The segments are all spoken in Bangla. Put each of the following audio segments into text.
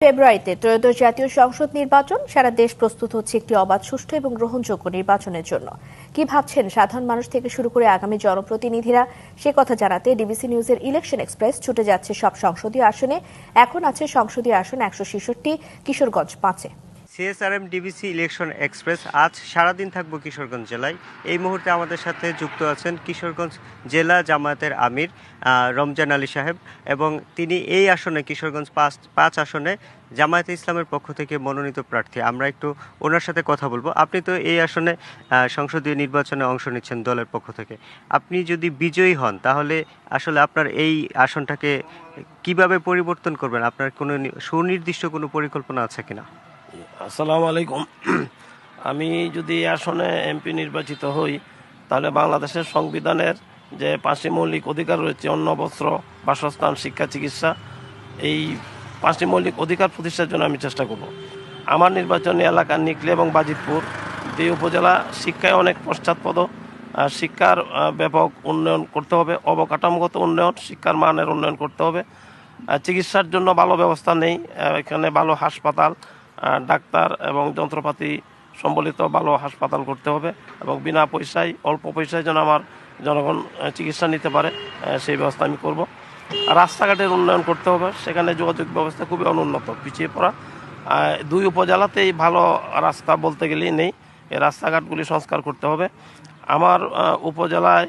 ফেব্রুয়ারিতে ত্রয়োদশ জাতীয় সংসদ নির্বাচন। সারা দেশ প্রস্তুত হচ্ছে একটি অবাধ, সুষ্ঠু এবং গ্রহণযোগ্য নির্বাচনের জন্য। কি ভাবছেন সাধারণ মানুষ থেকে শুরু করে আগামী জনপ্রতিনিধিরা, সে কথা জানাতে ডিবিসি নিউজের ইলেকশন এক্সপ্রেস ছুটে যাচ্ছে সব সংসদীয় আসনে। এখন আছে সংসদীয় আসন 166, কিশোরগঞ্জ 5-এ। সিএসআরএম ডিবিসি ইলেকশন এক্সপ্রেস আজ সারাদিন থাকবো কিশোরগঞ্জ জেলায়। এই মুহূর্তে আমাদের সাথে যুক্ত আছেন কিশোরগঞ্জ জেলা জামায়াতের আমির রমজান আলী সাহেব, এবং তিনি এই আসনে কিশোরগঞ্জ 5 আসনে জামায়াতে ইসলামের পক্ষ থেকে মনোনীত প্রার্থী। আমরা একটু ওনার সাথে কথা বলবো। আপনি তো এই আসনে সংসদীয় নির্বাচনে অংশ নিচ্ছেন দলের পক্ষ থেকে। আপনি যদি বিজয়ী হন তাহলে আসলে আপনার এই আসনটাকে কিভাবে পরিবর্তন করবেন? আপনার কোনো সুনির্দিষ্ট কোনো পরিকল্পনা আছে কিনা? আসসালামু আলাইকুম। আমি যদি আসনে এমপি নির্বাচিত হই তাহলে বাংলাদেশের সংবিধানের যে 5টি মৌলিক অধিকার রয়েছে, অন্ন, বস্ত্র, বাসস্থান, শিক্ষা, চিকিৎসা, এই 5টি মৌলিক অধিকার প্রতিষ্ঠার জন্য আমি চেষ্টা করব। আমার নির্বাচনী এলাকা নিকলি এবং বাজিতপুর দুই উপজেলা শিক্ষায় অনেক পশ্চাৎপদ। শিক্ষার ব্যাপক উন্নয়ন করতে হবে, অবকাঠামোগত উন্নয়ন, শিক্ষার মানের উন্নয়ন করতে হবে। চিকিৎসার জন্য ভালো ব্যবস্থা নেই, এখানে ভালো হাসপাতাল, ডাক্তার এবং যন্ত্রপাতি সম্বলিত ভালো হাসপাতাল করতে হবে, এবং বিনা পয়সায়, অল্প পয়সায় যেন আমার জনগণ চিকিৎসা নিতে পারে সেই ব্যবস্থা আমি করব। রাস্তাঘাটের উন্নয়ন করতে হবে, সেখানে যোগাযোগ ব্যবস্থা খুবই অনুন্নত, পিছিয়ে পড়া। দুই উপজেলাতেই ভালো রাস্তা বলতে গেলেই নেই, এই রাস্তাঘাটগুলি সংস্কার করতে হবে। আমার উপজেলায়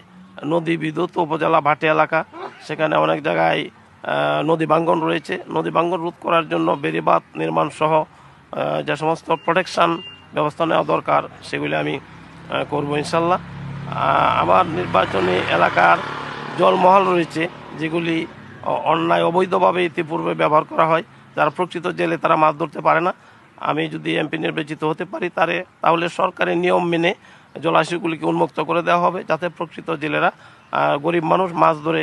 নদী বিদ্যুৎ উপজেলা ভাটি এলাকা, সেখানে অনেক জায়গায় নদী ভাঙ্গন রয়েছে। নদী ভাঙ্গন রোধ করার জন্য বেড়িবাঁধ নির্মাণ সহ যে সমস্ত প্রোটেকশন ব্যবস্থা নেওয়া দরকার সেগুলি আমি করব ইনশাল্লাহ। আমার নির্বাচনী এলাকার জলমহল রয়েছে যেগুলি অন্যায় অবৈধভাবে ইতিপূর্বে ব্যবহার করা হয়, যারা প্রকৃত জেলে তারা মাছ ধরতে পারে না। আমি যদি এমপি নির্বাচিত হতে পারি তাহলে সরকারি নিয়ম মেনে জলাশয়গুলিকে উন্মুক্ত করে দেওয়া হবে, যাতে প্রকৃত জেলেরা, গরিব মানুষ মাছ ধরে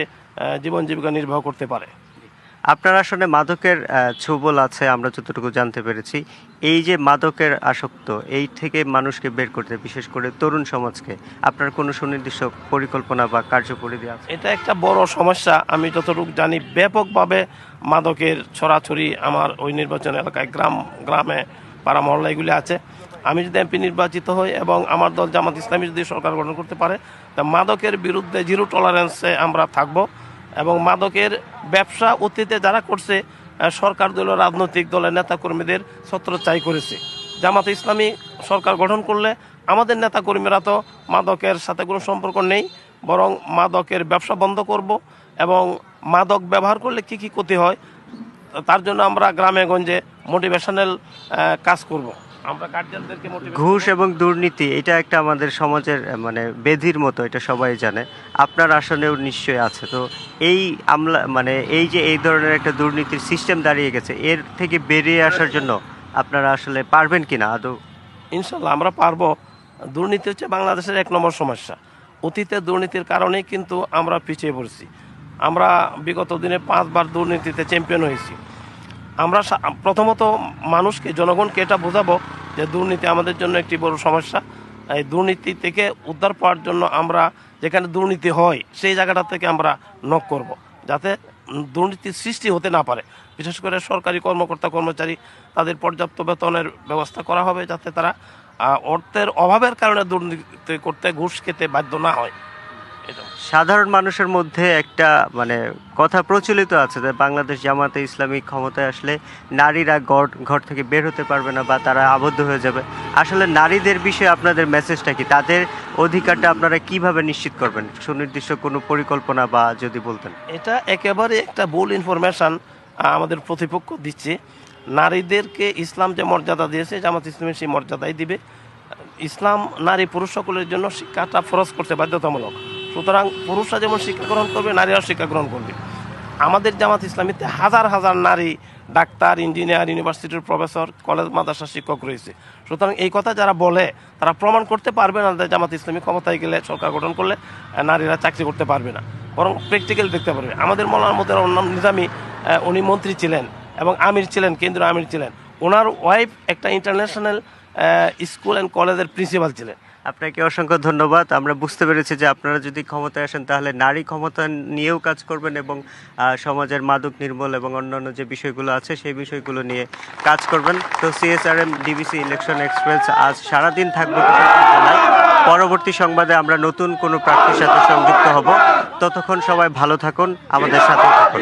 জীবন জীবিকা নির্বাহ করতে পারে। আপনার আসলে মাদকের ছোবল আছে আমরা যতটুকু জানতে পেরেছি। এই যে মাদকের আসক্ত, এই থেকে মানুষকে বের করতে, বিশেষ করে তরুণ সমাজকে, আপনার কোনো সুনির্দিষ্ট পরিকল্পনা বা কার্যপরিধি আছে? এটা একটা বড় সমস্যা। আমি যতটুকু জানি ব্যাপকভাবে মাদকের ছড়াছড়ি আমার ওই নির্বাচন এলাকায়, গ্রামে, পাড়া মহল্লা এগুলি আছে। আমি যদি এমপি নির্বাচিত হই এবং আমার দল জামাত ইসলামী যদি সরকার গঠন করতে পারে, তা মাদকের বিরুদ্ধে জিরো টলারেন্সে আমরা থাকব। এবং মাদকের ব্যবসা অতীতে যারা করছে, সরকার দল, রাজনৈতিক দলের নেতাকর্মীদের ছত্রচ্ছায় করেছে। জামাতে ইসলামী সরকার গঠন করলে আমাদের নেতাকর্মীরা তো মাদকের সাথে কোনো সম্পর্ক নেই, বরং মাদকের ব্যবসা বন্ধ করব, এবং মাদক ব্যবহার করলে কি কি ক্ষতি হয় তার জন্য আমরা গ্রামে গঞ্জে মোটিভেশনাল কাজ করব। আমরা গার্জিয়ানদেরকে ঘুষ এবং দুর্নীতি এটা একটা আমাদের সমাজের বেধির মতো, এটা সবাই জানে। আপনার আসনেও নিশ্চয়ই আছে। তো এই এই যে এই ধরনের একটা দুর্নীতির সিস্টেম দাঁড়িয়ে গেছে, এর থেকে বেরিয়ে আসার জন্য আপনারা আসলে পারবেন কিনা আদৌ? ইনশাল্লাহ আমরা পারবো। দুর্নীতি হচ্ছে বাংলাদেশের 1 নম্বর সমস্যা। অতীতে দুর্নীতির কারণেই কিন্তু আমরা পিছিয়ে পড়ছি। আমরা বিগত দিনে 5 বার দুর্নীতিতে চ্যাম্পিয়ন হয়েছি। আমরা প্রথমত মানুষকে, জনগণকে এটা বোঝাবো যে দুর্নীতি আমাদের জন্য একটি বড় সমস্যা। এই দুর্নীতি থেকে উদ্ধার পাওয়ার জন্য আমরা যেখানে দুর্নীতি হয় সেই জায়গাটা থেকে আমরা নক করব, যাতে দুর্নীতির সৃষ্টি হতে না পারে। বিশেষ করে সরকারি কর্মকর্তা কর্মচারী, তাদের পর্যাপ্ত বেতনের ব্যবস্থা করা হবে, যাতে তারা অর্থের অভাবের কারণে দুর্নীতি করতে, ঘুষ খেতে বাধ্য না হয়। সাধারণ মানুষের মধ্যে একটা কথা প্রচলিত আছে যে বাংলাদেশ জামাতে ইসলামী ক্ষমতায় আসলে নারীরা ঘর থেকে বের হতে পারবে না, বা তারা আবদ্ধ হয়ে যাবে। আসলে নারীদের বিষয়ে আপনাদের মেসেজটা কি? তাদের অধিকারটা আপনারা কিভাবে নিশ্চিত করবেন? সুনির্দিষ্ট কোনো পরিকল্পনা বা যদি বলতেন। এটা একেবারে একটা ভুল ইনফরমেশন আমাদের প্রতিপক্ষ দিচ্ছে। নারীদেরকে ইসলাম যে মর্যাদা দিয়েছে, জামাত ইসলামী সেই মর্যাদাই দিবে। ইসলাম নারী পুরুষ সকলের জন্য শিক্ষাটা ফরজ করতে বাধ্যতামূলক। সুতরাং পুরুষরা যেমন শিক্ষা গ্রহণ করবে, নারীরাও শিক্ষা গ্রহণ করবে। আমাদের জামাত ইসলামীতে হাজার হাজার নারী ডাক্তার, ইঞ্জিনিয়ার, ইউনিভার্সিটির প্রফেসর, কলেজ মাদ্রাসার শিক্ষক রয়েছে। সুতরাং এই কথা যারা বলে তারা প্রমাণ করতে পারবে না যে জামাত ইসলামী ক্ষমতায় গেলে, সরকার গঠন করলে নারীরা চাকরি করতে পারবে না, বরং প্র্যাকটিক্যাল দেখতে পারবে। আমাদের মৌলানা মতিউর রহমান নিজামী, উনি মন্ত্রী ছিলেন এবং আমির ছিলেন, কেন্দ্রীয় আমির ছিলেন। ওনার ওয়াইফ একটা ইন্টারন্যাশনাল স্কুল অ্যান্ড কলেজের প্রিন্সিপাল ছিলেন। আপনাকে অসংখ্য ধন্যবাদ। আমরা বুঝতে পেরেছি যে আপনারা যদি ক্ষমতায় আসেন তাহলে নারী ক্ষমতা নিয়েও কাজ করবেন এবং সমাজের মাদক নির্মূল এবং অন্যান্য যে বিষয়গুলো আছে সেই বিষয়গুলো নিয়ে কাজ করবেন। তো CSRM ডিবিসি ইলেকশন এক্সপ্রেস আজ সারাদিন থাকবে কিশোরগঞ্জ জেলায়। পরবর্তী সংবাদে আমরা নতুন কোনো প্রার্থীর সাথে সংযুক্ত হব। ততক্ষণ সবাই ভালো থাকুন, আমাদের সাথে থাকুন।